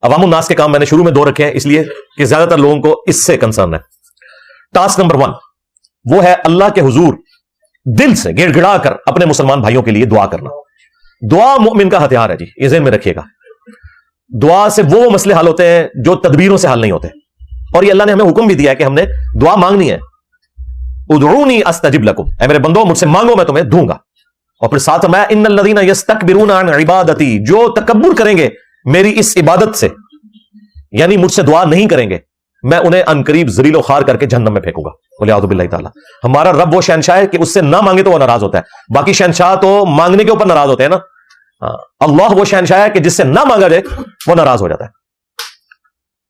عوام الناس کے کام میں نے شروع میں 2 رکھے ہیں اس لیے کہ زیادہ تر لوگوں کو اس سے کنسرن ہے. ٹاسک نمبر 1 وہ ہے اللہ کے حضور دل سے گڑ گڑا کر اپنے مسلمان بھائیوں کے لیے دعا کرنا. دعا مومن کا ہتھیار ہے جی, یہ ذہن میں رکھیے گا. دعا سے وہ مسئلے حل ہوتے ہیں جو تدبیروں سے حل نہیں ہوتے, اور یہ اللہ نے ہمیں حکم بھی دیا ہے کہ ہم نے دعا مانگنی ہے. ادعونی استجب لکم, اے میرے بندو مجھ سے مانگو میں تمہیں دوں گا. اور پھر ساتھ میں ان الذین یستکبرون عن عبادتی, جو تکبر کریں گے میری اس عبادت سے, یعنی مجھ سے دعا نہیں کریں گے, میں انہیں انقریب ذلیل و خوار کر کے جہنم میں پھینکوں گا. ولیعوذ باللہ تعالی. ہمارا رب وہ شہنشاہ ہے کہ اس سے نہ مانگے تو وہ ناراض ہوتا ہے, باقی شہنشاہ تو مانگنے کے اوپر ناراض ہوتے ہیں نا. اللہ وہ شہنشاہ ہے کہ جس سے نہ مانگا جائے وہ ناراض ہو جاتا ہے.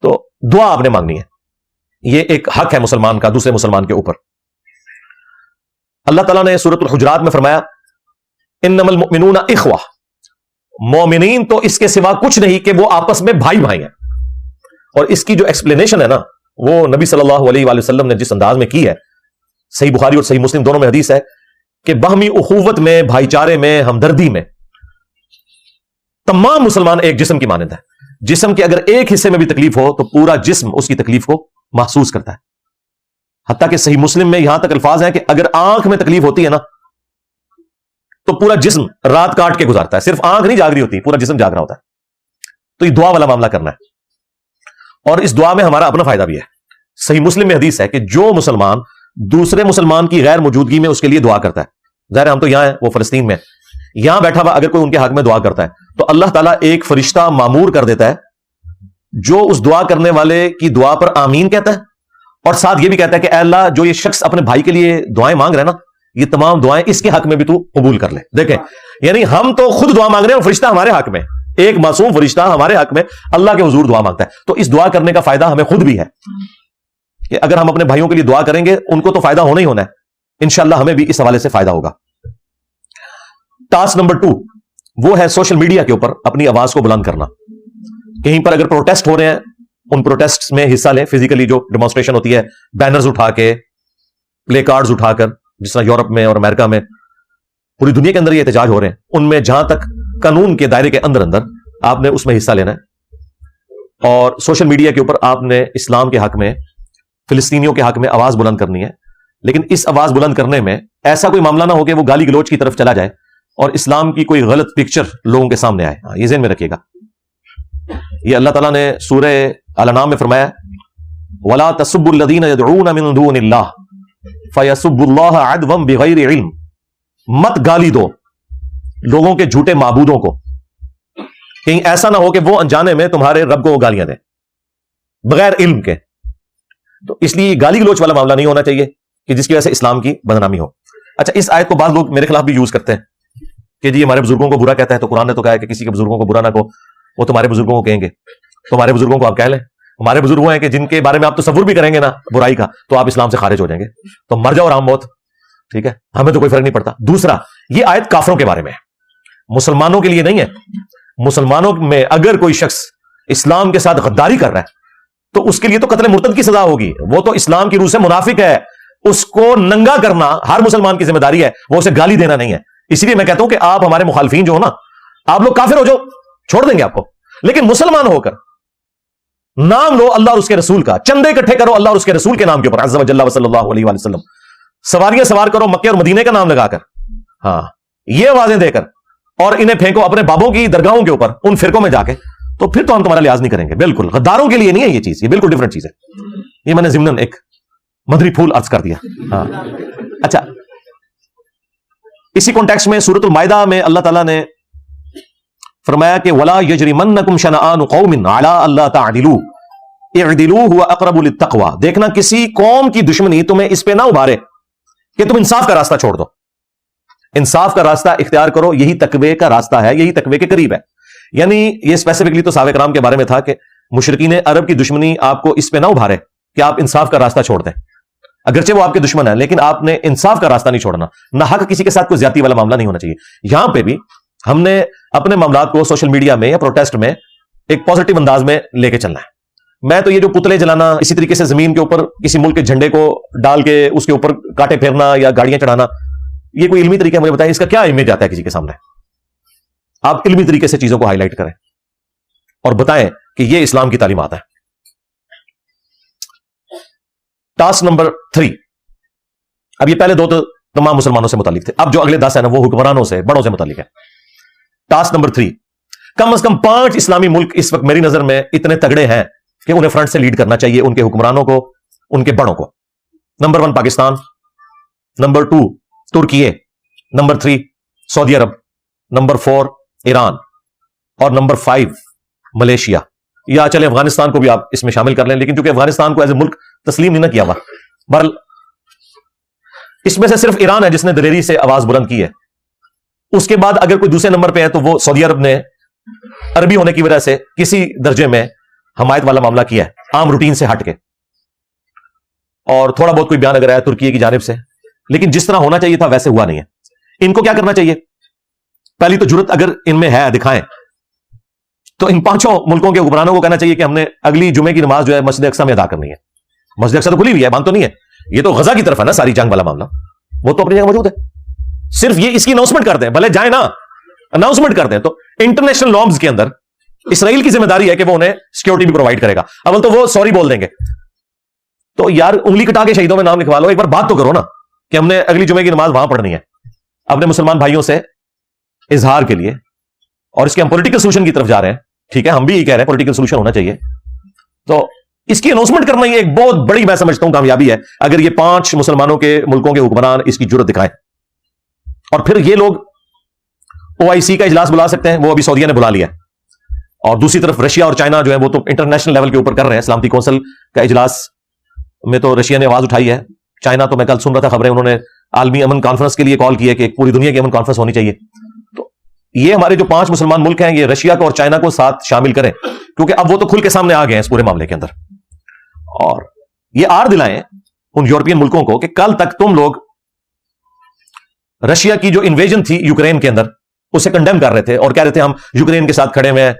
تو دعا آپ نے مانگنی ہے, یہ ایک حق ہے مسلمان کا دوسرے مسلمان کے اوپر. اللہ تعالیٰ نے سورۃ الحجرات میں فرمایا انما المؤمنون اخوہ, مومنین تو اس کے سوا کچھ نہیں کہ وہ آپس میں بھائی بھائی ہیں. اور اس کی جو ایکسپلینیشن ہے نا وہ نبی صلی اللہ علیہ وآلہ وسلم نے جس انداز میں کی ہے, صحیح بخاری اور صحیح مسلم دونوں میں حدیث ہے کہ باہمی اخوت میں, بھائی چارے میں, ہمدردی میں تمام مسلمان ایک جسم کی مانند ہے. جسم کے اگر ایک حصے میں بھی تکلیف ہو تو پورا جسم اس کی تکلیف کو محسوس کرتا ہے. حتیٰ کہ صحیح مسلم میں یہاں تک الفاظ ہیں کہ اگر آنکھ میں تکلیف ہوتی ہے نا تو پورا جسم رات کاٹ کے گزارتا ہے, صرف آنکھ نہیں جاگ رہی ہوتی, پورا جسم جاگ رہا ہوتا ہے. تو یہ دعا والا معاملہ کرنا ہے, اور اس دعا میں ہمارا اپنا فائدہ بھی ہے. صحیح مسلم میں حدیث ہے کہ جو مسلمان دوسرے مسلمان کی غیر موجودگی میں اس کے لیے دعا کرتا ہے, ظاہر ہم تو یہاں ہیں, وہ فلسطین میں, یہاں بیٹھا ہوا اگر کوئی ان کے حق میں دعا کرتا ہے تو اللہ تعالیٰ ایک فرشتہ معمور کر دیتا ہے جو اس دعا کرنے والے کی دعا پر آمین کہتا ہے, اور ساتھ یہ بھی کہتا ہے کہ اے اللہ جو یہ شخص اپنے بھائی کے لیے دعائیں مانگ رہے ہیں نا, یہ تمام دعائیں اس کے حق میں بھی تو قبول کر لے. دیکھیں, یعنی ہم تو خود دعا مانگ رہے ہیں اور فرشتہ ہمارے حق میں, ایک معصوم فرشتہ ہمارے حق میں اللہ کے حضور دعا مانگتا ہے. تو اس دعا کرنے کا فائدہ ہمیں خود بھی ہے کہ اگر ہم اپنے بھائیوں کے لیے دعا کریں گے ان کو تو فائدہ ہونا ہی ہونا ہے, انشاءاللہ ہمیں بھی اس حوالے سے فائدہ ہوگا. ٹاسک نمبر 2 وہ ہے سوشل میڈیا کے اوپر اپنی آواز کو بلند کرنا. کہیں پر اگر پروٹیسٹ ہو رہے ہیں ان پروٹیسٹ میں حصہ لیں, فزیکلی جو ڈیمانسٹریشن ہوتی ہے, بینرز اٹھا کے, پلے کارڈز اٹھا کر, جس طرح یورپ میں اور امریکہ میں, پوری دنیا کے اندر یہ احتجاج ہو رہے ہیں, ان میں جہاں تک قانون کے دائرے کے اندر آپ نے اس میں حصہ لینا ہے. اور سوشل میڈیا کے اوپر آپ نے اسلام کے حق میں, فلسطینیوں کے حق میں آواز بلند کرنی ہے. لیکن اس آواز بلند کرنے میں ایسا کوئی معاملہ نہ ہو کہ وہ گالی گلوچ کی طرف چلا جائے اور اسلام کی کوئی غلط پکچر لوگوں کے سامنے آئے. یہ ذہن میں رکھیے گا. یہ اللہ تعالیٰ نے سورہ الانعام میں فرمایا وَلَا تَسُبُّوا الَّذِينَ يَدْعُونَ مِن دُونِ اللَّهِ فَيَسُبُّوا اللَّهَ عَدْوًا بِغَيْرِ عِلْمٍ, مت گالی دو لوگوں کے جھوٹے معبودوں کو, کہیں ایسا نہ ہو کہ وہ انجانے میں تمہارے رب کو وہ گالیاں دیں بغیر علم کے. تو اس لیے گالی گلوچ والا معاملہ نہیں ہونا چاہیے کہ جس کی وجہ سے اسلام کی بدنامی ہو. اچھا, اس آیت کو بعض لوگ میرے خلاف بھی یوز کرتے ہیں کہ جی ہمارے بزرگوں کو برا کہتا ہے, تو قرآن نے تو کہا ہے کہ کسی کے بزرگوں کو برا نہ کہو, وہ تمہارے بزرگوں کو کہیں گے, تمہارے بزرگوں کو آپ کہہ لیں. ہمارے بزرگ وہ ہیں کہ جن کے بارے میں آپ تصور بھی کریں گے نا برائی کا تو آپ اسلام سے خارج ہو جائیں گے, تو مر جاؤ رام موت, ٹھیک ہے, ہمیں تو کوئی فرق نہیں پڑتا. دوسرا, یہ آیت کافروں کے بارے میں ہے, مسلمانوں کے لیے نہیں ہے. مسلمانوں میں اگر کوئی شخص اسلام کے ساتھ غداری کر رہا ہے تو اس کے لیے تو قتل مرتد کی سزا ہوگی, وہ تو اسلام کی روح سے منافق ہے. اس کو ننگا کرنا ہر مسلمان کی ذمہ داری ہے, وہ اسے گالی دینا نہیں ہے. اسی لیے میں کہتا ہوں کہ آپ ہمارے مخالفین جو ہو نا, آپ لوگ کافر ہو جاؤ, چھوڑ دیں گے آپ کو, لیکن مسلمان ہو کر نام لو اللہ اور اس کے رسول کا, چندے اکٹھے کرو اللہ اور اس کے رسول کے نام کے اوپر عز و جل صلی اللہ علیہ وآلہ وسلم, سواریاں سوار کرو مکے اور مدینے کا نام لگا کر, ہاں یہ آوازیں دے کر, اور انہیں پھینکو اپنے بابوں کی درگاہوں کے اوپر ان فرقوں میں جا کے, تو پھر تو ہم تمہارا لحاظ نہیں کریں گے. بالکل غداروں کے لیے نہیں ہے یہ چیز, یہ بالکل ڈفرنٹ چیز ہے. یہ میں نے ضمناً ایک مدری پھول عرض کر دیا. ہاں اچھا, اسی کانٹیکسٹ میں سورۃ المائدہ میں اللہ تعالیٰ نے فرمایا کہ وَلَا يَجْرِمَنَّكُمْ شَنَآنُ قَوْمٍ عَلَىٰ أَلَّا تَعْدِلُوا اعْدِلُوا هُوَ أَقْرَبُ لِلتَّقْوَىٰ, دیکھنا کسی قوم کی دشمنی تمہیں اس پہ نہ ابھارے کہ تم انصاف کا راستہ چھوڑ دو. انصاف کا راستہ اختیار کرو, یہی تقوی کا راستہ ہے, یہی تقوی کے قریب ہے. یعنی یہ اسپیسیفکلی تو صحابہ کرام کے بارے میں تھا کہ مشرکین عرب کی دشمنی آپ کو اس پہ نہ ابھارے کہ آپ انصاف کا راستہ چھوڑ دیں, اگرچہ وہ آپ کے دشمن ہیں, لیکن آپ نے انصاف کا راستہ نہیں چھوڑنا. نہ حق کسی کے ساتھ کوئی زیادتی والا معاملہ نہیں ہونا چاہیے. یہاں پہ بھی ہم نے اپنے معاملات کو سوشل میڈیا میں یا پروٹیسٹ میں ایک پازیٹیو انداز میں لے کے چلنا ہے. میں تو یہ جو پتلے جلانا, اسی طریقے سے زمین کے اوپر کسی ملک کے جھنڈے کو ڈال کے اس کے اوپر کاٹے پھیرنا یا گاڑیاں چڑھانا, یہ کوئی علمی طریقہ ہے؟ مجھے بتائیں اس کا کیا امیج آتا ہے کسی کے سامنے؟ آپ علمی طریقے سے چیزوں کو ہائی لائٹ کریں اور بتائیں کہ یہ اسلام کی تعلیمات ہیں. Task number 3. اب یہ پہلے 2 تو تمام مسلمانوں سے متعلق تھے, اب جو اگلے 10 ہیں نا وہ حکمرانوں سے, بڑوں سے متعلق ہے. ٹاسک نمبر 3, کم از کم 5 اسلامی ملک اس وقت میری نظر میں اتنے تگڑے ہیں کہ انہیں فرنٹ سے لیڈ کرنا چاہیے, ان کے حکمرانوں کو, ان کے بڑوں کو. نمبر 1 پاکستان, نمبر 2 ترکی, نمبر 3 سعودی عرب, نمبر 4 ایران, اور نمبر 5 ملیشیا. یا چلے افغانستان کو بھی آپ اس میں شامل کر لیں, لیکن چونکہ افغانستان کو ایز اے ملک تسلیم نہیں نہ کیا ہوا, بہرحال اس میں سے صرف ایران ہے جس نے دلیری سے آواز بلند کی ہے. اس کے بعد اگر کوئی دوسرے نمبر پہ ہے تو وہ سعودی عرب نے عربی ہونے کی وجہ سے کسی درجے میں حمایت والا معاملہ کیا ہے, عام روٹین سے ہٹ کے, اور تھوڑا بہت کوئی بیان اگر آیا ترکی کی جانب سے, لیکن جس طرح ہونا چاہیے تھا ویسے ہوا نہیں ہے. ان کو کیا کرنا چاہیے؟ پہلی تو جرت اگر ان میں ہے دکھائیں, تو ان 5 ملکوں کے حکمرانوں کو کہنا چاہیے کہ ہم نے اگلی جمعے کی نماز جو ہے مسجد اقصی میں ادا کرنی ہے. مسجد اقصی تو کھلی ہوئی ہے, بند تو نہیں ہے, یہ تو غزہ کی طرف ہے نا ساری جنگ والا معاملہ, وہ تو اپنی جگہ موجود ہے. صرف یہ اس کی اناؤنسمنٹ کر دیں, بھلے جائیں نا, اناؤنسمنٹ کر دیں. تو انٹرنیشنل نارمز کے اندر اسرائیل کی ذمہ داری ہے کہ وہ انہیں سیکورٹی بھی پرووائڈ کرے گا. اول تو وہ سوری بول دیں گے, تو یار انگلی کٹا کے شہیدوں میں نام لکھوا لو, ایک بار بات تو کرو نا کہ ہم نے اگلی جمعے کی نماز وہاں پڑھنی ہے اپنے مسلمان بھائیوں سے اظہار کے لیے. اور اس کے ہم پولیٹیکل سولوشن کی طرف جا رہے ہیں, ٹھیک ہے, ہم بھی یہ کہہ رہے ہیں پولیٹیکل سولوشن ہونا چاہیے. تو اس کی اناؤنسمنٹ کرنا یہ ایک بہت بڑی میں سمجھتا ہوں کامیابی ہے اگر یہ 5 مسلمانوں کے ملکوں کے حکمران اس کی جرت دکھائیں. اور پھر یہ لوگ OIC کا اجلاس بلا سکتے ہیں, وہ ابھی سعودیہ نے بلا لیا. اور دوسری طرف رشیا اور چائنا جو ہے وہ تو انٹرنیشنل لیول کے اوپر کر رہے ہیں. سلامتی کونسل کا اجلاس میں تو رشیا نے آواز اٹھائی ہے. چائنا تو میں کل سن رہا تھا خبریں, انہوں نے عالمی امن کانفرنس کے لیے کال کی ہے کہ پوری دنیا کی امن کانفرنس ہونی چاہیے. تو یہ ہمارے جو 5 مسلمان ملک ہیں, یہ رشیا کو اور چائنا کو ساتھ شامل کریں, کیونکہ اب وہ تو کھل کے سامنے آ گئے ہیں اس پورے معاملے کے اندر. اور یہ آر دلائیں ان یورپین ملکوں کو کہ کل تک تم لوگ رشیا کی جو انویژن تھی یوکرین کے اندر اسے کنڈیم کر رہے تھے اور کہہ رہے تھے ہم یوکرین کے ساتھ کھڑے ہوئے ہیں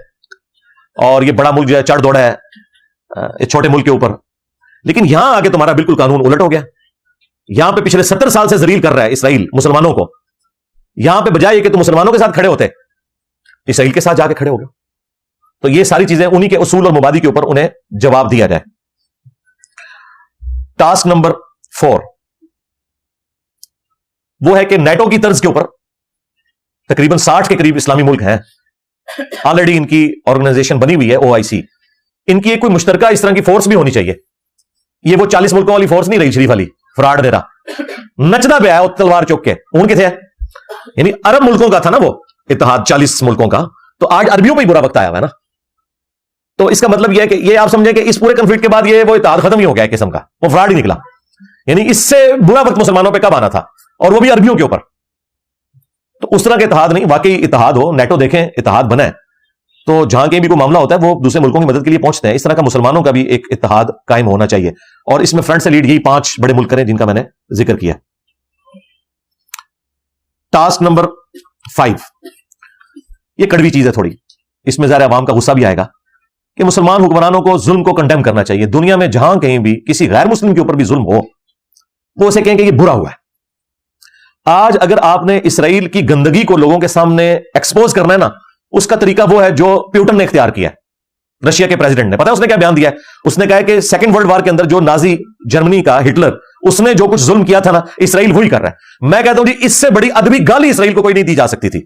اور یہ بڑا ملک جو ہے چڑھ دوڑا ہے اس چھوٹے ملک کے اوپر. لیکن یہاں آگے تمہارا بالکل قانون الٹ ہو گیا. یہاں پہ پچھلے 70 سال سے ذلیل کر رہا ہے اسرائیل مسلمانوں کو. یہاں پہ بجائے کہ تم مسلمانوں کے ساتھ کھڑے ہوتے, اسرائیل کے ساتھ جا کے کھڑے ہو گئے. تو یہ ساری چیزیں انہی کے اصول اور مبادی کے اوپر انہیں جواب دیا جائے. ٹاسک نمبر 4 وہ ہے کہ نیٹو کی طرز کے اوپر تقریباً 60 کے قریب اسلامی ملک ہیں, آلریڈی ان کی آرگنائزیشن بنی ہوئی ہے OIC. ان کی ایک کوئی مشترکہ اس طرح کی فورس بھی ہونی چاہیے. یہ وہ 40 ملکوں والی فورس نہیں رہی شریف والی فراڈ دے رہا نچنا پہ آیا تلوار چوک کے, ان کے تھے یعنی عرب ملکوں کا تھا نا وہ اتحاد 40 ملکوں کا. تو آج عربیوں پہ ہی برا وقت آیا ہوا ہے نا. تو اس کا مطلب یہ ہے کہ یہ آپ سمجھیں کہ اس پورے کنفلکٹ کے بعد یہ وہ اتحاد ختم ہی ہو گیا ایک قسم کا, وہ فراڈ ہی نکلا. یعنی اس سے برا وقت مسلمانوں پہ کب آنا تھا, اور وہ بھی عربیوں کے اوپر. تو اس طرح کے اتحاد نہیں, واقعی اتحاد ہو, نیٹو دیکھیں اتحاد بنا ہے تو جہاں کہیں بھی کوئی معاملہ ہوتا ہے وہ دوسرے ملکوں کی مدد کے لیے پہنچتے ہیں. اس طرح کا مسلمانوں کا بھی ایک اتحاد قائم ہونا چاہیے, اور اس میں فرنٹ سے لیڈ یہی 5 بڑے ملک کریں جن کا میں نے ذکر کیا. ٹاسک نمبر 5 یہ کڑوی چیز ہے تھوڑی, اس میں ظاہر عوام کا غصہ بھی آئے گا کہ مسلمان حکمرانوں کو ظلم کو کنڈیم کرنا چاہیے. دنیا میں جہاں کہیں بھی کسی غیر مسلم کے اوپر بھی ظلم ہو وہ اسے کہیں کہ یہ برا ہوا ہے. آج اگر آپ نے اسرائیل کی گندگی کو لوگوں کے سامنے ایکسپوز کرنا ہے نا, اس کا طریقہ وہ ہے جو پیوٹن نے اختیار کیا ہے, رشیا کے پریزیڈنٹ نے. پتا ہے اس نے کیا بیان دیا ہے؟ اس نے کہا کہ سیکنڈ ورلڈ وار کے اندر جو نازی جرمنی کا ہٹلر, اس نے جو کچھ ظلم کیا تھا نا, اسرائیل وہی کر رہا ہے. میں کہتا ہوں جی اس سے بڑی ادبی گالی اسرائیل کو کوئی نہیں دی جا سکتی تھی.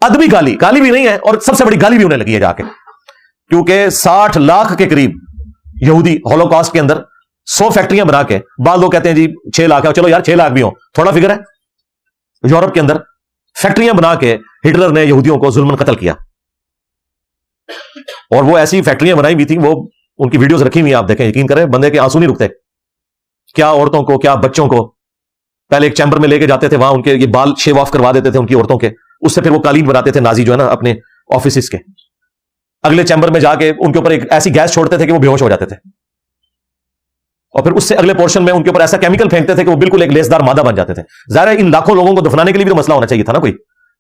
ادبی گالی بھی نہیں ہے, اور سب سے بڑی گالی بھی انہیں لگی ہے جا کے, کیونکہ 60 لاکھ کے قریب یہودی ہولوکاسٹ کے اندر 100 فیکٹریاں بنا کے, بعض لوگ کہتے ہیں جی 6 لاکھ ہے, چلو یار 6 لاکھ بھی ہوں, تھوڑا فگر ہے. یورپ کے اندر فیکٹریاں بنا کے ہٹلر نے یہودیوں کو ظلمن قتل کیا, اور وہ ایسی فیکٹریاں بنائی ہوئی تھی, وہ ان کی ویڈیوز رکھی ہوئی ہیں, آپ دیکھیں, یقین کریں بندے کے آنسو نہیں رکتے. کیا عورتوں کو, کیا بچوں کو پہلے ایک چیمبر میں لے کے جاتے تھے, وہاں ان کے یہ بال شیو آف کروا دیتے تھے ان کی عورتوں کے, اس سے پھر وہ قالین بناتے تھے نازی جو ہے نا اپنے آفیسز کے. اگلے چیمبر میں جا کے ان کے اوپر ایک ایسی گیس چھوڑتے تھے کہ وہ بے ہوش ہو جاتے تھے, اور پھر اس سے اگلے پورشن میں ان کے اوپر ایسا کیمیکل پھینکتے تھے کہ وہ بالکل ایک لیسدار مادہ بن جاتے تھے. ظاہر ہے ان لاکھوں لوگوں کو دفنانے کے لیے بھی تو مسئلہ ہونا چاہیے تھا نا کوئی,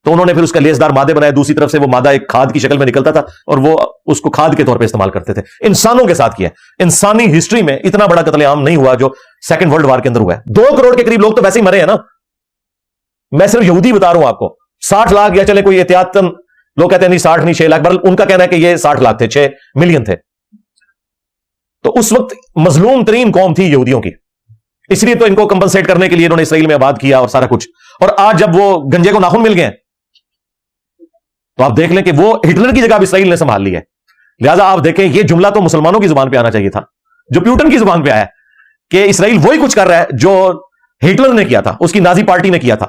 تو انہوں نے پھر اس کا لیسدار مادے بنائے. دوسری طرف سے وہ مادہ ایک کھاد کی شکل میں نکلتا تھا, اور وہ اس کو کھاد کے طور پہ استعمال کرتے تھے. انسانوں کے ساتھ کیا, انسانی ہسٹری میں اتنا بڑا قتل عام نہیں ہوا جو سیکنڈ ورلڈ وار کے اندر ہوا ہے. 2 کروڑ کے قریب لوگ تو ویسے ہی مرے ہیں نا. میں صرف یہودی بتا رہا ہوں آپ کو, 60 لاکھ یا چلے کوئی احتیاطاً لوگ کہتے ہیں نہیں 60 نہیں 6 لاکھ، بہرحال ان کا کہنا ہے کہ یہ 60 لاکھ تھے، 6 ملین تھے. تو اس وقت مظلوم ترین قوم تھی یہودیوں کی، اس لیے تو ان کو کمپنسیٹ کرنے کے لیے انہوں نے اسرائیل میں آباد کیا اور سارا کچھ. اور آج جب وہ گنجے کو ناخن مل گئے تو آپ دیکھ لیں کہ وہ ہٹلر کی جگہ بھی اسرائیل نے سنبھال لی ہے. لہذا آپ دیکھیں یہ جملہ تو مسلمانوں کی زبان پہ آنا چاہیے تھا، جو پیوٹن کی زبان پہ آیا کہ اسرائیل وہی کچھ کر رہا ہے جو ہٹلر نے کیا تھا، اس کی نازی پارٹی نے کیا تھا.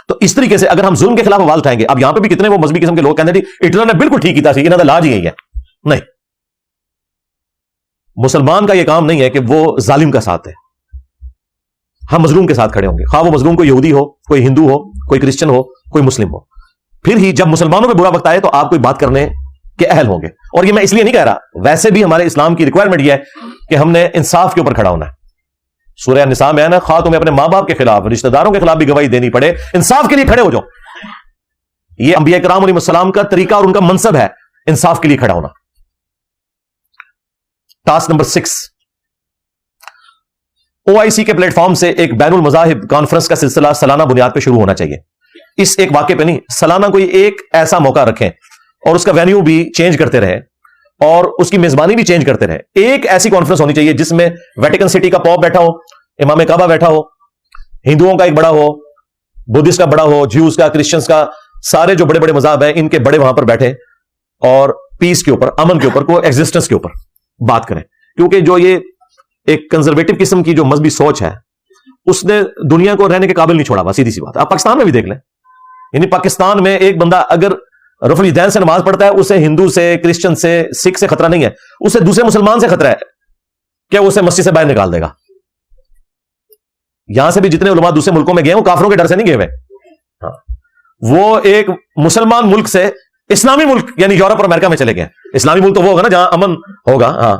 تو اس طریقے سے اگر ہم ظلم کے خلاف آواز اٹھائیں گے، اب یہاں پہ بھی کتنے وہ مذہبی قسم کے لوگ کہتے ہیں ہٹلر نے بالکل ٹھیک کیا تھا، انہوں نے لاج یہی ہے. نہیں، مسلمان کا یہ کام نہیں ہے کہ وہ ظالم کا ساتھ ہے. ہم مظلوم کے ساتھ کھڑے ہوں گے، خواہ وہ مظلوم کوئی یہودی ہو، کوئی ہندو ہو، کوئی کرسچن ہو، کوئی مسلم ہو. پھر ہی جب مسلمانوں پہ برا وقت آئے تو آپ کوئی بات کرنے کے اہل ہوں گے. اور یہ میں اس لیے نہیں کہہ رہا، ویسے بھی ہمارے اسلام کی ریکوائرمنٹ یہ ہے کہ ہم نے انصاف کے اوپر کھڑا ہونا ہے. سورہ النساء میں ہے نا، خواہ تمہیں اپنے ماں باپ کے خلاف، رشتہ داروں کے خلاف بھی گواہی دینی پڑے، انصاف کے لیے کھڑے ہو جاؤ. یہ انبیاء کرام علیہ السلام کا طریقہ اور ان کا منصب ہے، انصاف کے لیے کھڑا ہونا. ٹاسک نمبر 6، OIC کے پلیٹ فارم سے ایک بین المذاہب کانفرنس کا سلسلہ سالانہ بنیاد پہ شروع ہونا چاہیے. اس ایک واقعے پہ نہیں، سالانہ کوئی ایک ایسا موقع رکھیں اور اس کا وینیو بھی چینج کرتے رہے اور اس کی میزبانی بھی چینج کرتے رہے. ایک ایسی کانفرنس ہونی چاہیے جس میں ویٹیکن سٹی کا پوپ بیٹھا ہو، امام کعبہ بیٹھا ہو، ہندوؤں کا ایک بڑا ہو، بدھسٹ کا بڑا ہو، جیوز کا، کرسچنز کا، سارے جو بڑے بڑے مذہب ہیں ان کے بڑے وہاں پر بیٹھے اور پیس کے اوپر، امن کے اوپر، کو ایگزسٹنس کے اوپر بات کریں. کیونکہ جو یہ ایک کنزرویٹو قسم کی جو مذہبی سوچ ہے اس نے دنیا کو رہنے کے قابل نہیں چھوڑا. بس سیدھی سی بات. آپ پاکستان میں بھی دیکھ لیں، یعنی پاکستان میں ایک بندہ اگر رفع الیدین سے نماز پڑھتا ہے، اسے ہندو سے، کرسچن سے، سکھ سے خطرہ نہیں ہے، اسے دوسرے مسلمان سے خطرہ ہے کہ وہ اسے مسجد سے باہر نکال دے گا. یہاں سے بھی جتنے علماء دوسرے ملکوں میں گئے وہ کافروں کے ڈر سے نہیں گئے ہوئے. وہ ایک مسلمان ملک سے اسلامی ملک یعنی یورپ اور امریکہ میں چلے گئے. اسلامی ملک تو وہ ہوگا نا جہاں امن ہوگا، ہاں،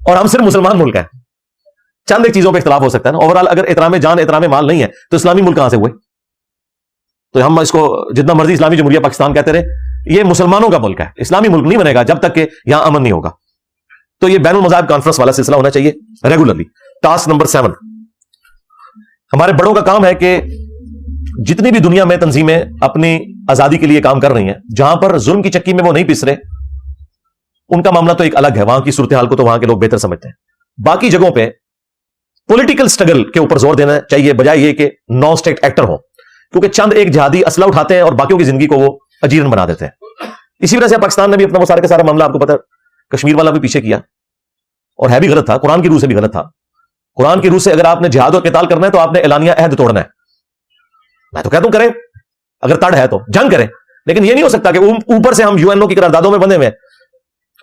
اور ہم صرف مسلمان ملک ہیں. چند ایک چیزوں پہ اختلاف ہو سکتا ہے نا. اوورال اگر احترام جان احترام مال نہیں ہے تو اسلامی ملک کہاں سے ہوئے؟ تو ہم اس کو جتنا مرضی اسلامی جمہوریہ پاکستان کہتے رہے، یہ مسلمانوں کا ملک ہے. اسلامی ملک نہیں بنے گا جب تک کہ یہاں امن نہیں ہوگا. تو یہ بین المذاہب کانفرنس والا سلسلہ ہونا چاہیے ریگولرلی. ٹاسک نمبر 7، ہمارے بڑوں کا کام ہے کہ جتنی بھی دنیا میں تنظیمیں اپنی آزادی کے لیے کام کر رہی ہیں، جہاں پر ظلم کی چکی میں وہ نہیں پس رہے، ان کا معاملہ تو ایک الگ ہے، وہاں کی صورتحال کو تو وہاں کے لوگ بہتر سمجھتے ہیں. باقی جگہوں پہ پولیٹیکل سٹرگل کے اوپر زور دینا چاہیے بجائے یہ کہ نان اسٹیٹ ایکٹر ہوں. کیونکہ چند ایک جہادی اسلحہ اٹھاتے ہیں اور باقیوں کی زندگی کو وہ اجیرن بنا دیتے ہیں. اسی وجہ سے پاکستان نے بھی اپنا وہ سارا کا سارا معاملہ آپ کو پتا کشمیر والا بھی پیچھے کیا، اور ہے بھی غلط تھا، قرآن کی روح سے بھی غلط تھا. قرآن کی روح سے اگر آپ نے جہاد اور قتال کرنا ہے تو آپ نے اعلانیہ عہد توڑنا ہے. میں تو کہتا ہوں کریں، اگر تڑ ہے تو جنگ کریں، لیکن یہ نہیں ہو سکتا کہ اوپر سے ہم UNO کی قراردادوں میں بندے ہوئے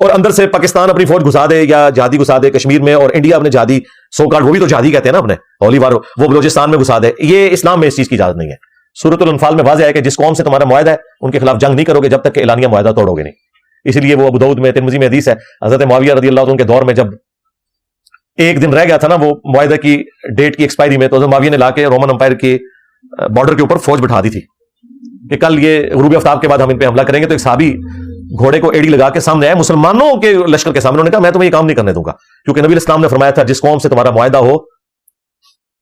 اور اندر سے پاکستان اپنی فوج گھسا دے یا جہادی گھسا دے کشمیر میں، اور انڈیا اپنے جہادی سو کارڈ، وہ بھی تو جہادی کہتے ہیں نا اپنے ہولی وار، وہ بلوچستان میں گھسا دے. یہ اسلام میں اس چیز کی اجازت نہیں ہے. سورۃ الانفال میں واضح ہے کہ جس قوم سے تمہارا معاہدہ ہے ان کے خلاف جنگ نہیں کرو گے جب تک کہ اعلانیہ معاہدہ توڑو گے نہیں. اس لیے وہ ابو داؤد میں، ترمذی میں حدیث ہے، حضرت معاویہ رضی اللہ عنہ کے دور میں جب ایک دن رہ گیا تھا نا وہ معاہدہ کی ڈیٹ کی ایکسپائری میں، تو حضرت معاویہ نے لا کے رومن امپائر کے بارڈر کے اوپر فوج بٹھا دی تھی کہ کل یہ غروب آفتاب کے بعد ہم ان پہ حملہ کریں گے. تو ایک صحابی گھوڑے کو ایڑی لگا کے سامنے آئے مسلمانوں کے لشکر کے سامنے، انہوں نے کہا میں تمہیں یہ کام نہیں کرنے دوں گا، کیونکہ نبی اسلام نے فرمایا تھا جس قوم سے تمہارا معاہدہ ہو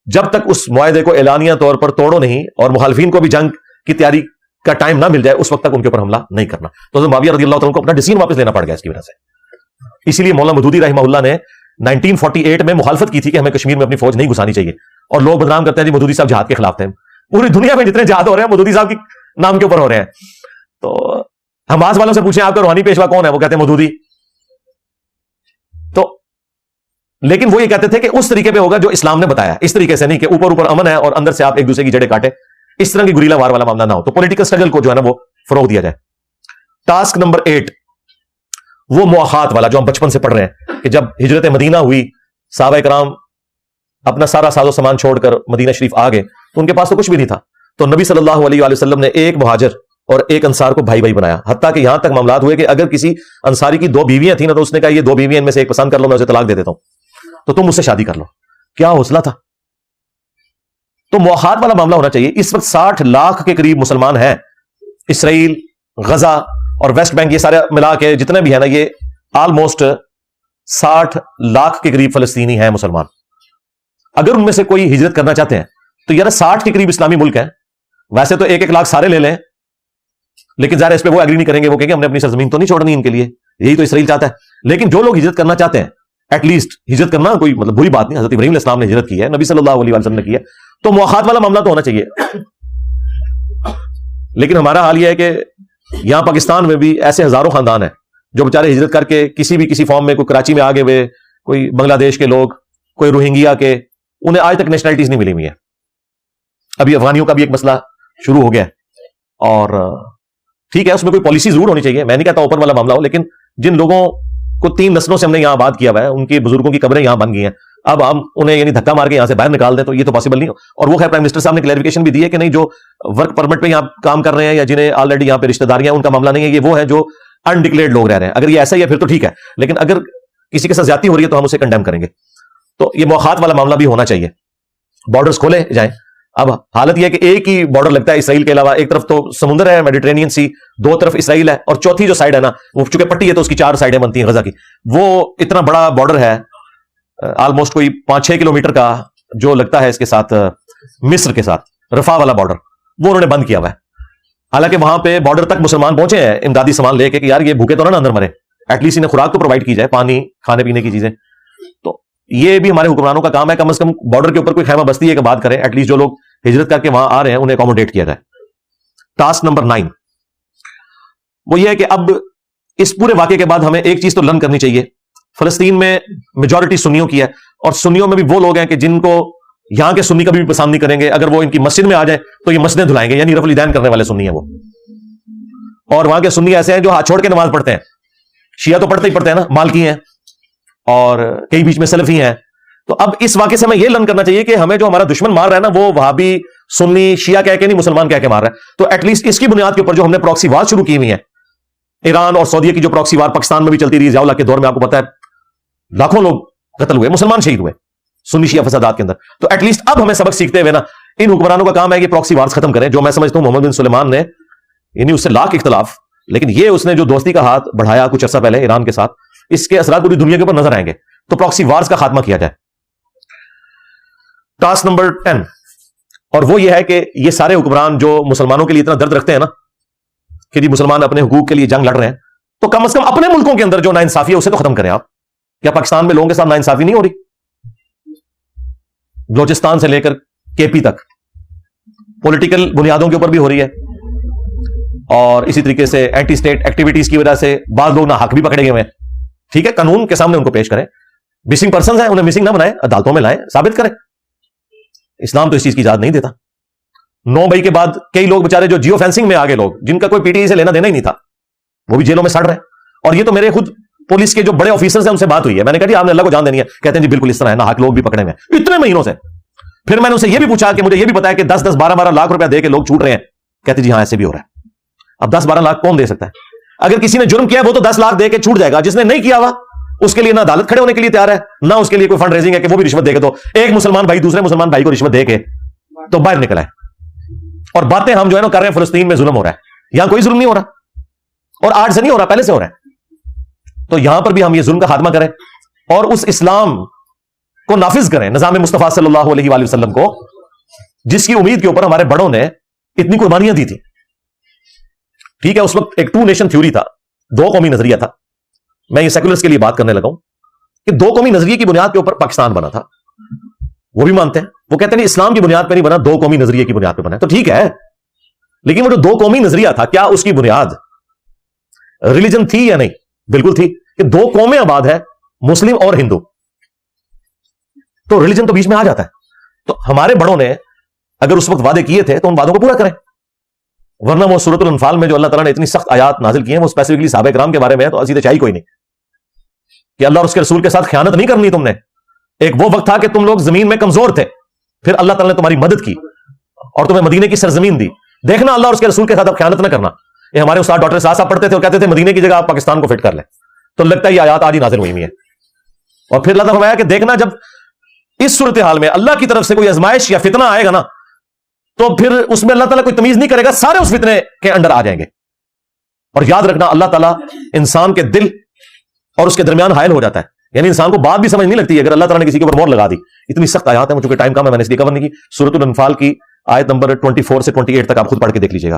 جب تک اس معاہدے کو اعلانیہ طور پر توڑو نہیں اور مخالفین کو بھی جنگ کی تیاری کا ٹائم نہ مل جائے اس وقت تک ان کے اوپر حملہ نہیں کرنا. تو حضرت معاویہ رضی اللہ عنہ کو اپنا ڈیسیژن واپس لینا پڑ گیا اس کی وجہ سے. اسی لیے مولانا مودودی رحمہ اللہ نے 1948 میں مخالفت کی تھی کہ ہمیں کشمیر میں اپنی فوج نہیں گھسانی چاہیے. اور لوگ بدنام کرتے ہیں جی مودودی صاحب جہاد کے خلاف تھے. پوری دنیا میں جتنے جہاد ہو رہے ہیں مودودی صاحب کے نام کے اوپر ہو رہے ہیں. تو حماس والوں سے پوچھیں آپ کا روحانی پیشوا کون ہے، وہ کہتے ہیں مودودی. تو لیکن وہ یہ کہتے تھے کہ اس طریقے پہ ہوگا جو اسلام نے بتایا، اس طریقے سے نہیں کہ اوپر اوپر امن ہے اور اندر سے آپ ایک دوسرے کی جڑیں کاٹے. اس طرح کی گریلا وار والا معاملہ نہ ہو. تو پولیٹیکل سٹرگل کو جو ہے نا وہ فروغ دیا جائے. ٹاسک نمبر 8، وہ مواخات والا جو ہم بچپن سے پڑھ رہے ہیں کہ جب ہجرت مدینہ ہوئی، صحابہ کرام اپنا سارا ساز و سامان چھوڑ کر مدینہ شریف آ گئے تو ان کے پاس تو کچھ بھی نہیں تھا. تو نبی صلی اللہ علیہ وآلہ وسلم نے ایک مہاجر اور ایک انصار کو بھائی بھائی بنایا. حتیٰ کہ یہاں تک معاملات ہوئے کہ اگر کسی انصاری کی 2 بیویاں تھیں نا تو اس نے کہا یہ 2 بیویاں ان میں سے ایک پسند کر لو، میں اسے طلاق دے دیتا ہوں، تو تم مجھ سے شادی کر لو. کیا حوصلہ تھا. تو مواخات والا معاملہ ہونا چاہیے. اس وقت 60 لاکھ کے قریب مسلمان ہیں. اسرائیل، غزہ اور ویسٹ بینک یہ سارے ملا کے جتنے بھی ہیں نا، یہ آلموسٹ 60 لاکھ کے قریب فلسطینی ہیں مسلمان. اگر ان میں سے کوئی ہجرت کرنا چاہتے ہیں تو یار 60 کے قریب اسلامی ملک ہیں. ویسے تو 1-1 لاکھ سارے لے لیں لیکن ظاہر اس پہ وہ ایگری نہیں کریں گے, وہ کہیں گے ہم نے اپنی سرزمین تو نہیں چھوڑنی ان کے لیے, یہی تو اسرائیل چاہتا ہے. لیکن جو لوگ ہجرت کرنا چاہتے ہیں, ایٹ لیسٹ ہجرت کرنا کوئی مطلب بری بات نہیں, حضرت ابراہیم علیہ السلام نے ہجرت کی ہے, نبی صلی اللہ علیہ وسلم نے کی ہے, تو مواخات والا معاملہ تو ہونا چاہیے. لیکن ہمارا حال یہ ہے کہ یہاں پاکستان میں بھی ایسے ہزاروں خاندان ہیں جو بیچارے ہجرت کر کے کسی فارم میں, کوئی کراچی میں آگے ہوئے, کوئی بنگلہ دیش کے لوگ, کوئی روہنگیا کے, انہیں آج تک نیشنلٹیز نہیں ملی ہوئی ہیں. ابھی افغانیوں کا بھی ایک مسئلہ شروع ہو گیا ہے, اور ٹھیک ہے اس میں کوئی پالیسی ضرور ہونی چاہیے, میں نہیں کہتا اوپن والا معاملہ ہو, لیکن جن لوگوں کو 3 نسلوں سے ہم نے یہاں آباد کیا ہوا ہے, ان کی بزرگوں کی قبریں یہاں بن گئی ہیں, اب ہم انہیں یعنی دھکا مار کے یہاں سے باہر نکال دیں تو یہ تو پاسبل نہیں ہو. اور وہ خیر پرائم منسٹر صاحب نے کلیریفیکیشن بھی دی ہے کہ نہیں, جو ورک پرمٹ پہ یہاں کام کر رہے ہیں یا جنہیں آلریڈی یہاں پہ رشتہ داریاں, ان کا معاملہ نہیں ہے, یہ وہ ہے جو انڈکلیئرڈ لوگ رہ رہے ہیں. اگر یہ ایسا ہی ہے پھر تو ٹھیک ہے, لیکن اگر کسی کے ساتھ زیادتی ہو رہی ہے تو ہم اسے کنڈیم کریں گے. تو یہ مواخات والا معاملہ بھی ہونا چاہیے, بارڈرز کھولے جائیں. اب حالت یہ ہے کہ ایک ہی بارڈر لگتا ہے اسرائیل کے علاوہ, ایک طرف تو سمندر ہے میڈیٹرینین سی, 2 طرف اسرائیل ہے, اور چوتھی جو سائڈ ہے نا وہ چونکہ پٹی ہے تو اس کی 4 سائڈیں بنتی ہیں غزہ کی, وہ اتنا بڑا بارڈر ہے آلموسٹ کوئی 5-6 کلومیٹر کا جو لگتا ہے اس کے ساتھ مصر کے ساتھ, رفح والا بارڈر, وہ انہوں نے بند کیا ہوا ہے. حالانکہ وہاں پہ بارڈر تک مسلمان پہنچے ہیں امدادی سامان لے کے کہ یار یہ بھوکے تو نہ اندر مرے, ایٹ لیسٹ انہیں خوراک تو پرووائڈ کی جائے, پانی, کھانے پینے کی چیزیں. تو یہ بھی ہمارے حکمرانوں کا کام ہے, کم از کم بارڈر کے اوپر کوئی خیمہ بستی ہے کہ بات کریں, ایٹ لیسٹ جو لوگ ہجرت کر کے وہاں آ رہے ہیں انہیں اکوموڈیٹ کیا جائے. ٹاسک نمبر 9 وہ یہ ہے کہ اب اس پورے واقعے کے بعد ہمیں ایک چیز تو لرن کرنی چاہیے. فلسطین میں میجورٹی سنیوں کی ہے, اور سنیوں میں بھی وہ لوگ ہیں کہ جن کو یہاں کے سنی کبھی بھی پسند نہیں کریں گے. اگر وہ ان کی مسجد میں آ جائیں تو یہ مسجدیں دھلائیں گے, یعنی رفع الیدین کرنے والے سنی ہیں وہ. اور وہاں کے سنی ایسے ہیں جو ہاتھ چھوڑ کے نماز پڑھتے ہیں, شیعہ تو پڑھتے ہی پڑھتے ہیں نا, مالکی ہیں, اور کئی بیچ میں سلفی ہیں. تو اب اس واقعے سے ہمیں یہ لرن کرنا چاہیے کہ ہمیں جو ہمارا دشمن مار رہا ہے نا, وہ وہابی, سنی, شیعہ کہہ کے نہیں, مسلمان کہہ کے مار رہا ہے. تو ایٹ لیسٹ اس کی بنیاد کے اوپر جو ہم نے پراکسی وار شروع کی ہوئی ہے, ایران اور سعودیہ کی جو پراکسی وار پاکستان میں بھی چلتی رہی, ضیاء اللہ کے دور میں آپ کو پتا ہے لاکھوں لوگ قتل ہوئے, مسلمان شہید ہوئے سنی شیعہ فسادات کے اندر. تو ایٹ لیسٹ اب ہمیں سبق سیکھتے ہوئے نا ان حکمرانوں کا کام ہے کہ پراکسی وارز ختم کریں. جو میں سمجھتا ہوں محمد بن سلیمان نے, یعنی اس سے لاکھ اختلاف, لیکن یہ اس نے جو دوستی کا ہاتھ بڑھایا کچھ عرصہ پہلے ایران کے ساتھ, اس کے اثرات پوری دنیا کے اوپر نظر آئیں گے. تو پراکسی وارز کا خاتمہ کیا جائے. ٹاسک نمبر 10 اور وہ یہ ہے کہ یہ سارے حکمران جو مسلمانوں کے لیے اتنا درد رکھتے ہیں نا کہ جی مسلمان اپنے حقوق کے لیے جنگ لڑ رہے ہیں, تو کم از کم اپنے ملکوں کے اندر جو ناانصافی ہے اسے تو ختم کریں آپ. کیا پاکستان میں لوگوں کے ساتھ ناانصافی نہیں ہو رہی؟ بلوچستان سے لے کر کے پی تک پولیٹیکل بنیادوں کے اوپر بھی ہو رہی ہے, اور اسی طریقے سے اینٹی اسٹیٹ ایکٹیویٹیز کی وجہ سے بعض لوگ ناحق بھی پکڑے گئے ہوئے ہیں. ٹھیک ہے, قانون کے سامنے ان کو پیش کریں. مسنگ پرسنز ہیں, انہیں مسنگ نہ بنائیں, عدالتوں میں لائیں, ثابت کریں. اسلام تو اس چیز کی اجازت نہیں دیتا. 9 مئی کے بعد کئی لوگ بیچارے جو جیو فینسنگ میں آگے لوگ, جن کا کوئی پی ٹی آئی سے لینا دینا ہی نہیں تھا, وہ بھی جیلوں میں سڑ رہے ہیں. اور یہ تو میرے خود پولیس کے جو بڑے آفیسرز ہیں ان سے بات ہوئی ہے, میں نے کہا جی آپ نے اللہ کو جان دینی ہے, کہتے ہیں جی بالکل اس طرح ہے, ناحق لوگ بھی پکڑے ہوئے ہیں اتنے مہینوں سے. پھر میں نے اسے یہ بھی پوچھا کہ مجھے یہ بھی پتا ہے کہ 10-10 12-12 لاکھ روپیہ دے کے لوگ چھوٹ رہے ہیں, کہتے جی ہاں ایسے بھی ہو رہا ہے. اب 10-12 لاکھ کون دے سکتا ہے؟ اگر کسی نے جرم کیا ہے وہ تو 10 لاکھ دے کے چھوٹ جائے گا, جس نے نہیں کیا ہوا اس کے لیے نہ عدالت کھڑے ہونے کے لیے تیار ہے, نہ اس کے لیے کوئی فنڈ ریزنگ ہے کہ وہ بھی رشوت دے کے. تو ایک مسلمان بھائی دوسرے مسلمان بھائی کو رشوت دے کے تو باہر نکلا ہے. اور باتیں ہم جو ہے نا کر رہے ہیں فلسطین میں ظلم ہو رہا ہے, یہاں کوئی ظلم نہیں ہو رہا, اور آج سے نہیں ہو رہا, پہلے سے ہو رہا ہے. تو یہاں پر بھی ہم یہ ظلم کا خاتمہ کریں اور اس اسلام کو نافذ کریں, نظام مصطفیٰ صلی اللہ علیہ وآلہ وسلم کو, جس کی امید کے اوپر ہمارے بڑوں نے اتنی قربانیاں دی تھی. ٹھیک ہے, اس وقت ایک 2 نیشن تھیوری تھا, 2 قومی نظریہ تھا. میں یہ سیکولرز کے لیے بات کرنے لگا ہوں کہ 2 قومی نظریے کی بنیاد کے اوپر پاکستان بنا تھا. وہ بھی مانتے ہیں, وہ کہتے ہیں اسلام کی بنیاد پہ نہیں بنا, 2 قومی نظریے کی بنیاد پہ بنا. تو ٹھیک ہے, لیکن وہ جو 2 قومی نظریہ تھا, کیا اس کی بنیاد ریلیجن تھی یا نہیں؟ بالکل تھی, کہ 2 قومیں آباد ہے, مسلم اور ہندو, تو ریلیجن تو بیچ میں آ جاتا ہے. تو ہمارے بڑوں نے اگر اس وقت وعدے کیے تھے تو ان وعدوں کو پورا کریں, ورنہ وہ سورۃ الانفال میں جو اللہ تعالیٰ نے اتنی سخت آیات نازل کی ہیں وہ اسپیسیفکلی صحابہ کرام کے بارے میں ہے, تو سیدھے چاہیے کوئی نہیں کہ اللہ اور اس کے رسول کے ساتھ خیانت نہیں کرنی تم نے. ایک وہ وقت تھا کہ تم لوگ زمین میں کمزور تھے, پھر اللہ تعالیٰ نے تمہاری مدد کی اور تمہیں مدینے کی سرزمین دی. دیکھنا اللہ اور اس کے رسول کے ساتھ اب خیانت نہ کرنا. یہ ہمارے استاد ڈاکٹر صاحب پڑھتے تھے اور کہتے تھے مدینے کی جگہ آپ پاکستان کو فٹ کر لیں, تو لگتا ہے یہ آیات آج ہی نازل ہوئی ہوئی ہے. اور پھر اللہ تعالیٰ فرمایا کہ دیکھنا جب اس صورتحال میں اللہ کی طرف سے کوئی آزمائش یا فتنہ آئے گا نا, تو پھر اس میں اللہ تعالیٰ کوئی تمیز نہیں کرے گا, سارے اس فتنے کے انڈر آ جائیں گے. اور یاد رکھنا اللہ تعالیٰ انسان کے دل اور اس کے درمیان حائل ہو جاتا ہے, یعنی انسان کو بات بھی سمجھ نہیں لگتی اگر اللہ تعالیٰ نے کسی کے اوپر مور لگا دی. اتنی سخت آیات ہیں, چونکہ ٹائم کم ہے میں نے اس لیے کور نہیں کی. سورۃ الانفال کی آیت نمبر 24 سے 28 تک آپ خود پڑھ کے دیکھ لیجیے گا.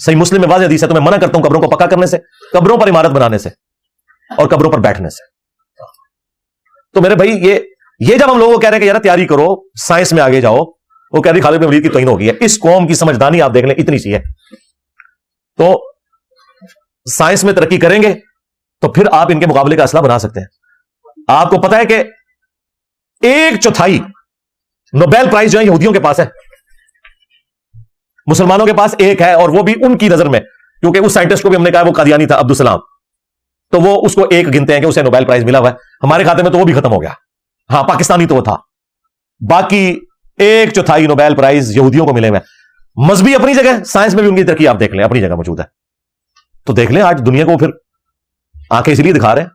صحیح مسلم میں واضح حدیث ہے، تو میں منع کرتا ہوں قبروں کو پکا کرنے سے، قبروں پر عمارت بنانے سے اور قبروں پر بیٹھنے سے۔ تو میرے بھائی یہ جب ہم لوگوں کو کہہ رہے ہیں کہ یار تیاری کرو، سائنس میں آگے جاؤ، وہ کہہ رہی خالد بن ولید کی توہین ہو گئی ہے۔ اس قوم کی سمجھدانی آپ دیکھ لیں اتنی سی ہے۔ تو سائنس میں ترقی کریں گے تو پھر آپ ان کے مقابلے کا اسلحہ بنا سکتے ہیں۔ آپ کو پتا ہے کہ 1/4 نوبیل پرائز جو ہے یہودیوں کے پاس ہے، مسلمانوں کے پاس 1 ہے، اور وہ بھی ان کی نظر میں، کیونکہ اس سائنٹسٹ کو بھی ہم نے کہا وہ قادیانی تھا، عبدالسلام، تو وہ اس کو 1 گنتے ہیں کہ اسے نوبیل پرائز ملا ہوا ہے۔ ہمارے کھاتے میں تو وہ بھی ختم ہو گیا، ہاں پاکستانی تو وہ تھا، باقی 1/4 نوبیل پرائز یہودیوں کو ملے ہوئے ہیں۔ مذہبی اپنی جگہ، سائنس میں بھی ان کی ترقی آپ دیکھ لیں اپنی جگہ موجود ہے۔ تو دیکھ لیں آج دنیا کو پھر آنکھیں اس لیے دکھا رہے ہیں،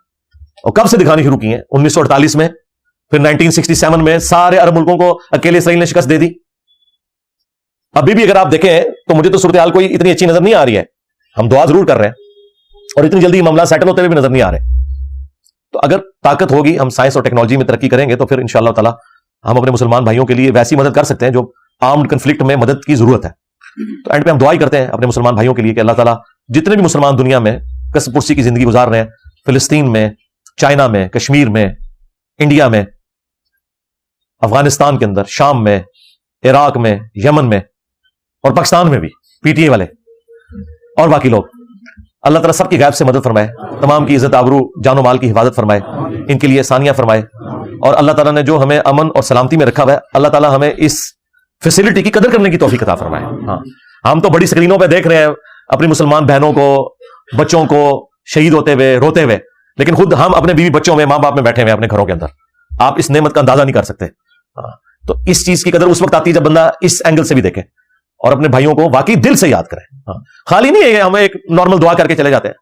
اور کب سے دکھانی شروع کی ہیں؟ 1948 میں، پھر 1967 میں سارے عرب ملکوں کو اکیلے اسرائیل نے شکست دے دی۔ ابھی بھی اگر آپ دیکھیں تو مجھے تو صورتحال کوئی اتنی اچھی نظر نہیں آ رہی ہے، ہم دعا ضرور کر رہے ہیں، اور اتنی جلدی معاملہ سیٹل ہوتے ہوئے بھی نظر نہیں آ رہے۔ تو اگر طاقت ہوگی، ہم سائنس اور ٹیکنالوجی میں ترقی کریں گے تو پھر انشاءاللہ تعالی ہم اپنے مسلمان بھائیوں کے لیے ویسی مدد کر سکتے ہیں جو آرمڈ کنفلکٹ میں مدد کی ضرورت ہے۔ تو اینڈ پہ ہم دعا ہی کرتے ہیں اپنے مسلمان بھائیوں کے لیے کہ اللہ تعالیٰ جتنے بھی مسلمان دنیا میں کسب پرسی کی زندگی گزار رہے ہیں، فلسطین میں، چائنا میں، کشمیر میں، انڈیا میں، افغانستان کے اندر، شام میں، عراق میں، یمن میں، اور پاکستان میں بھی پی ٹی اے والے اور باقی لوگ، اللہ تعالیٰ سب کی غیب سے مدد فرمائے، تمام کی عزت آبرو جان و مال کی حفاظت فرمائے، ان کے لیے آسانیاں فرمائے، اور اللہ تعالیٰ نے جو ہمیں امن اور سلامتی میں رکھا ہوا ہے، اللہ تعالیٰ ہمیں اس فیسلٹی کی قدر کرنے کی توفیق عطا فرمائے۔ ہاں ہم تو بڑی سکرینوں پہ دیکھ رہے ہیں اپنی مسلمان بہنوں کو، بچوں کو شہید ہوتے ہوئے، روتے ہوئے، لیکن خود ہم اپنے بیوی بچوں میں، ماں باپ میں بیٹھے ہوئے اپنے گھروں کے اندر، آپ اس نعمت کا اندازہ نہیں کر سکتے۔ تو اس چیز کی قدر اس وقت آتی ہے جب بندہ اس اینگل سے بھی دیکھے اور اپنے بھائیوں کو واقعی دل سے یاد کرے۔ خالی نہیں ہے کہ ہمیں ایک نارمل دعا کر کے چلے جاتے ہیں،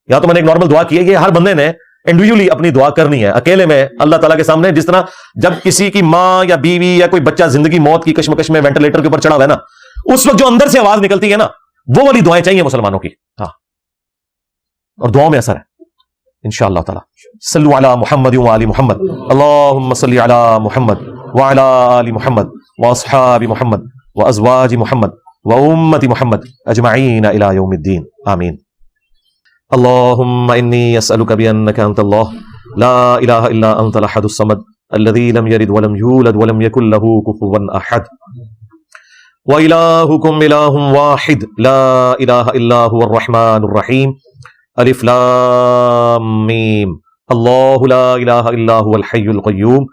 یا تو میں نے ایک نارمل دعا کی ہے، یہ ہر بندے نے انڈیویجولی اپنی دعا کرنی ہے، اکیلے میں اللہ تعالیٰ کے سامنے۔ جس طرح جب کسی کی ماں یا بیوی یا کوئی بچہ زندگی موت کی کشمکش میں وینٹیلیٹر کے اوپر چڑھا ہوا ہے نا، اس وقت جو اندر سے آواز نکلتی ہے نا، وہ والی دعائیں چاہیے مسلمانوں کی۔ ہاں، اور دعاؤں میں اثر ہے انشاءاللہ تعالی۔ صلو علی محمد و آل محمد، اللہم صلی علی محمد وعلی آل محمد واصحاب محمد وازواج محمد وامت محمد اجمعین الی یوم الدین، آمین۔ اللهم إني أسألك بأنك أنت الله لا إله إلا أنت الأحد الصمد الذي لم يلد ولم يولد ولم يكن له كفوا أحد وإلهكم إله واحد لا إله إلا هو الرحمن الرحيم ألف لام ميم الله لا إله إلا هو الحي القيوم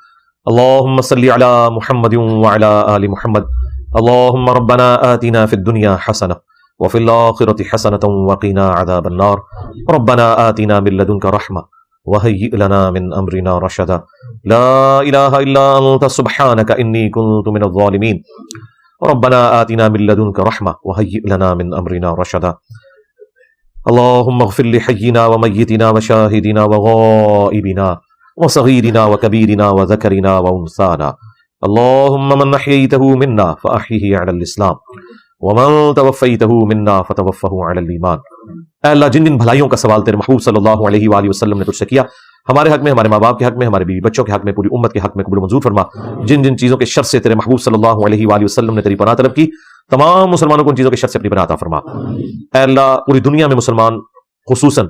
اللهم صل على محمد وعلى آل محمد اللهم ربنا آتنا في الدنيا حسنة وفي الآخرة حسنة وقنا عذاب النار ربنا آتنا من لدنك رحمة وهيئ لنا من أمرنا رشدا لا إله إلا أنت سبحانك إني كنت من الظالمين ربنا آتنا من لدنك رحمة وهيئ لنا من أمرنا رشدا اللهم اغفر لحينا وميتنا وشاهدنا وغائبنا وصغيرنا وكبيرنا وذكرنا وأنثانا اللهم من أحييته منا فأحيه على الإسلام ومن توفیته منا فتوفه علی الایمان۔ اے اللہ جن جن بھلائیوں کا سوال تیرے محبوب صلی اللہ علیہ وآلہ وسلم نے تجھ سے کیا، ہمارے حق میں، ہمارے ماں باپ کے حق میں، ہمارے بیوی بچوں کے حق میں، پوری امت کے حق میں قبول منظور فرما۔ جن جن چیزوں کے شر سے تیرے محبوب صلی اللہ علیہ وآلہ وسلم نے تیری پناہ طلب کی، تمام مسلمانوں کو ان چیزوں کے شر سے اپنی پناہ عطا فرما۔ اے اللہ پوری دنیا میں مسلمان خصوصاً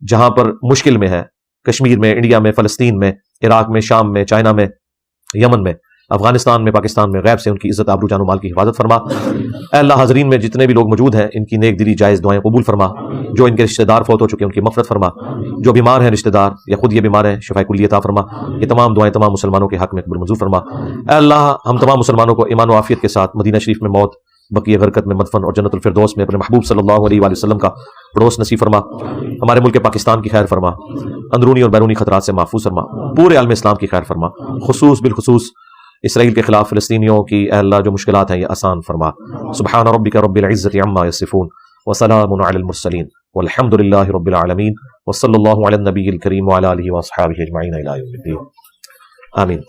جہاں پر مشکل میں ہے، کشمیر میں، انڈیا میں، فلسطین میں، عراق میں، شام میں، چائنا میں، یمن میں، افغانستان میں، پاکستان میں، غیب سے ان کی عزت آبرو جان و مال کی حفاظت فرما۔ اے اللہ حاضرین میں جتنے بھی لوگ موجود ہیں ان کی نیک دلی جائز دعائیں قبول فرما۔ جو ان کے رشتہ دار فوت ہو چکے ہیں ان کی مغفرت فرما، جو بیمار ہیں رشتہ دار یا خود یہ بیمار ہیں شفا کلی عطا فرما۔ یہ تمام دعائیں تمام مسلمانوں کے حق میں قبول منظور فرما۔ اے اللہ ہم تمام مسلمانوں کو ایمان و عافیت کے ساتھ مدینہ شریف میں موت، بقیہ غرقت میں مدفن اور جنت الفردوس میں اپنے محبوب صلی اللہ علیہ وآلہ وسلم کا پڑوس نصیب فرما۔ ہمارے ملک پاکستان کی خیر فرما، اندرونی اور بیرونی خطرات سے محفوظ فرما، پورے عالم اسلام کی خیر فرما، خصوص بالخصوص اسرائیل کے خلاف فلسطینیوں کی اے اللہ جو مشکلات ہیں یہ آسان فرما۔ سبحان ربک رب العزة عما یصفون وسلام علی المرسلین والحمد للہ رب العالمین وصلی اللہ علی النبی الکریم وعلی آلہ واصحابہ اجمعین الی یوم الدین، آمین۔